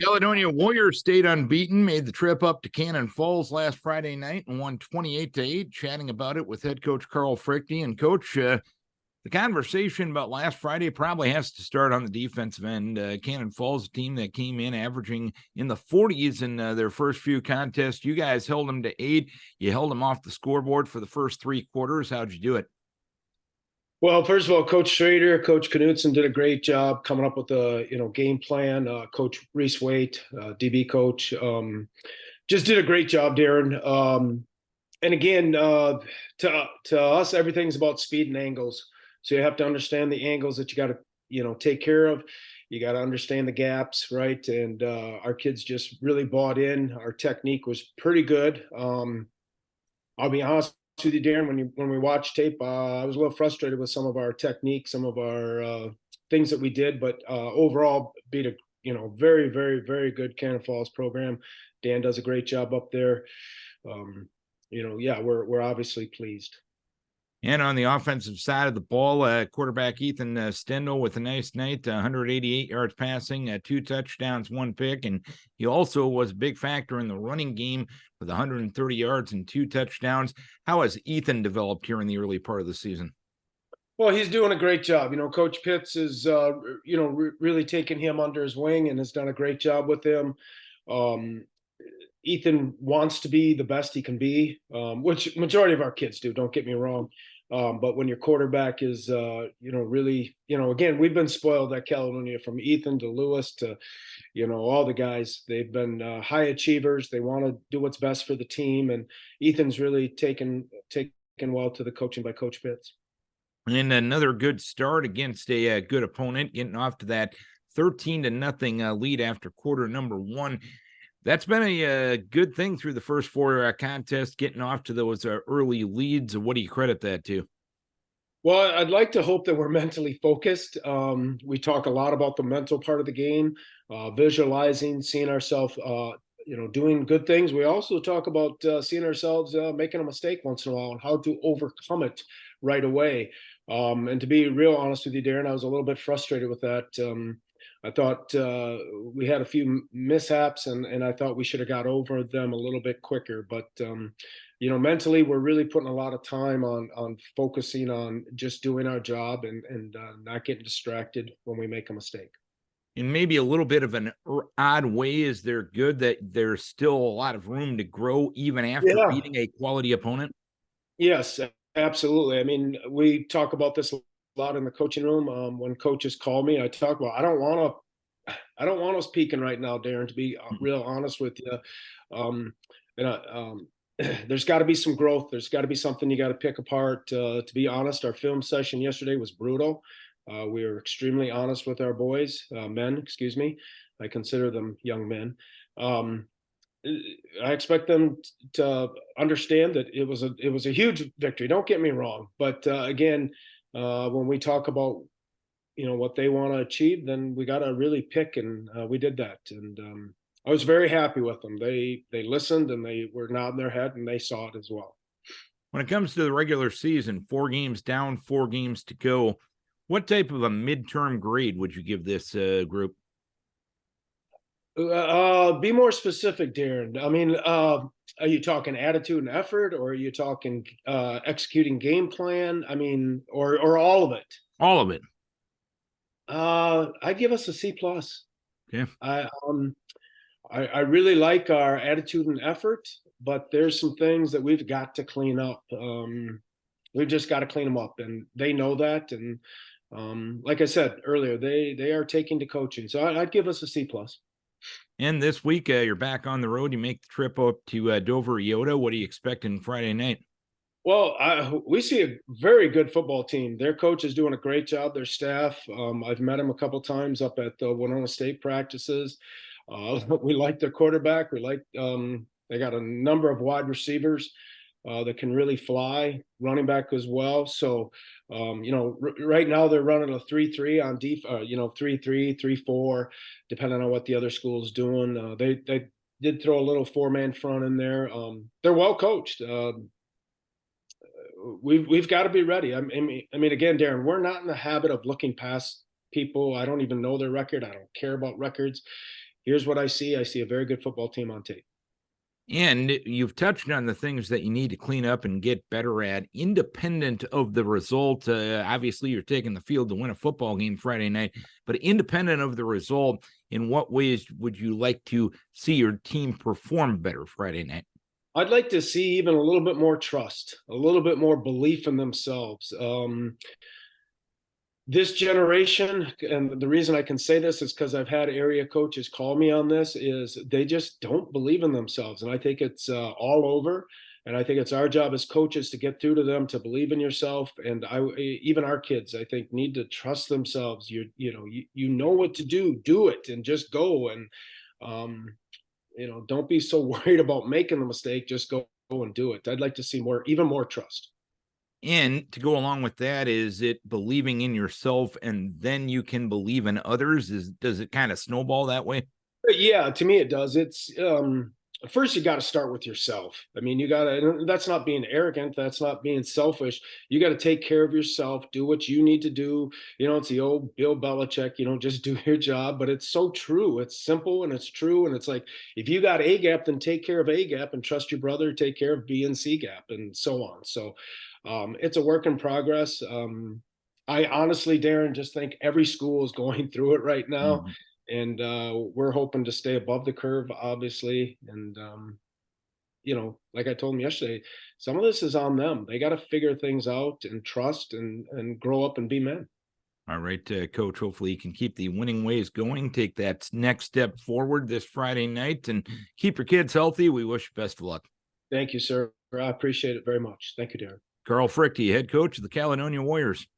Caledonia Warriors stayed unbeaten, made the trip up to Cannon Falls last Friday night and won 28-8. Chatting about it with head coach Carl Fruechte. And coach, the conversation about last Friday probably has to start on the defensive end. Cannon Falls, a team that came in averaging in the 40s in their first few contests. You guys held them to 8. You held them off the scoreboard for the first 3 quarters. How'd you do it? Well, first of all, Coach Schrader, Coach Knutson did a great job coming up with the game plan. Coach Reese Waite, DB coach, just did a great job, Darren. And again, to us, everything's about speed and angles. So you have to understand the angles that you got to take care of. You got to understand the gaps, right? And our kids just really bought in. Our technique was pretty good. I'll be honest with you, Darren, when we watched tape, I was a little frustrated with some of our technique, some of our things that we did, but overall beat a very, very, very good Cannon Falls program. Dan does a great job up there. Yeah, we're obviously pleased. And on the offensive side of the ball, quarterback Ethan Stendel with a nice night, 188 yards passing, 2 touchdowns, 1 pick. And he also was a big factor in the running game with 130 yards and 2 touchdowns. How has Ethan developed here in the early part of the season? Well, he's doing a great job. Coach Pitts is, really taken him under his wing and has done a great job with him. Ethan wants to be the best he can be, which majority of our kids do. Don't get me wrong. But when your quarterback is, really, again, we've been spoiled at Caledonia from Ethan to Lewis to, all the guys. They've been high achievers. They want to do what's best for the team. And Ethan's really taken well to the coaching by Coach Pitts. And another good start against a good opponent, getting off to that 13-0 lead after quarter number 1. That's been a good thing through the first 4 contests, getting off to those early leads. What do you credit that to? Well, I'd like to hope that we're mentally focused. We talk a lot about the mental part of the game, visualizing, seeing ourselves, doing good things. We also talk about seeing ourselves making a mistake once in a while and how to overcome it right away. And to be real honest with you, Darren, I was a little bit frustrated with that. I thought we had a few mishaps, and I thought we should have got over them a little bit quicker. But mentally, we're really putting a lot of time on focusing on just doing our job and not getting distracted when we make a mistake. In maybe a little bit of an odd way, is there good that there's still a lot of room to grow even after beating a quality opponent? Yes, absolutely. I mean, we talk about this a lot in the coaching room. When coaches call me, I talk about I don't want us peaking right now, Darren. To be real honest with you, there's got to be some growth. There's got to be something you got to pick apart. To be honest, our film session yesterday was brutal. We were extremely honest with our boys, men. Excuse me. I consider them young men. I expect them to understand that it was a huge victory. Don't get me wrong, but again, when we talk about what they want to achieve, then we got to really pick, and we did that. And I was very happy with them. They listened and they were nodding their head and they saw it as well. When it comes to the regular season, 4 games down, 4 games to go, what type of a midterm grade would you give this group? Be more specific, Darren. I mean, are you talking attitude and effort, or are you talking executing game plan? I mean, or all of it? All of it. I'd give us a C plus. Okay. I really like our attitude and effort, but there's some things that we've got to clean up. We've just got to clean them up, and they know that. And like I said earlier, they are taking to coaching, so I'd give us a C plus. And this week, you're back on the road. You make the trip up to Dover, Iota. What are you expecting Friday night? Well, we see a very good football team. Their coach is doing a great job. Their staff. I've met him a couple times up at the Winona State practices. We like their quarterback. We like they got a number of wide receivers that can really fly. Running back as well. So right now they're running a 3-3 on 3-3, 3-4, depending on what the other school's doing. They did throw a little 4-man front in there. They're well coached. We've got to be ready. I mean, again, Darren, we're not in the habit of looking past people. I don't even know their record. I don't care about records. here's what I see. I see a very good football team on tape. And you've touched on the things that you need to clean up and get better at, independent of the result. Obviously, you're taking the field to win a football game Friday night, but independent of the result, in what ways would you like to see your team perform better Friday night? I'd like to see even a little bit more trust, a little bit more belief in themselves. This generation, and the reason I can say this is because I've had area coaches call me on this, is they just don't believe in themselves. And I think it's all over. And I think it's our job as coaches to get through to them, to believe in yourself. And even our kids, I think, need to trust themselves. You know what to do it, and just go. And don't be so worried about making the mistake. Just go and do it. I'd like to see even more trust. And to go along with that, is it believing in yourself and then you can believe in others? Does it kind of snowball that way? Yeah, to me it does. It's first you got to start with yourself. I mean, you got to, that's not being arrogant, that's not being selfish. You got to take care of yourself, do what you need to do. It's the old Bill Belichick, just do your job, but it's so true. It's simple and it's true. And it's like, if you got A gap, then take care of A gap, and trust your brother, take care of B and C gap, and so on. So it's a work in progress. I honestly, Darren, just think every school is going through it right now. Mm-hmm. And we're hoping to stay above the curve, obviously. And like I told them yesterday, some of this is on them. They got to figure things out and trust and grow up and be men. All right, Coach, hopefully you can keep the winning ways going, take that next step forward this Friday night, and keep your kids healthy. We wish you best of luck. Thank you, sir. I appreciate it very much. Thank you, Darren. Carl Fruechte, head coach of the Caledonia Warriors.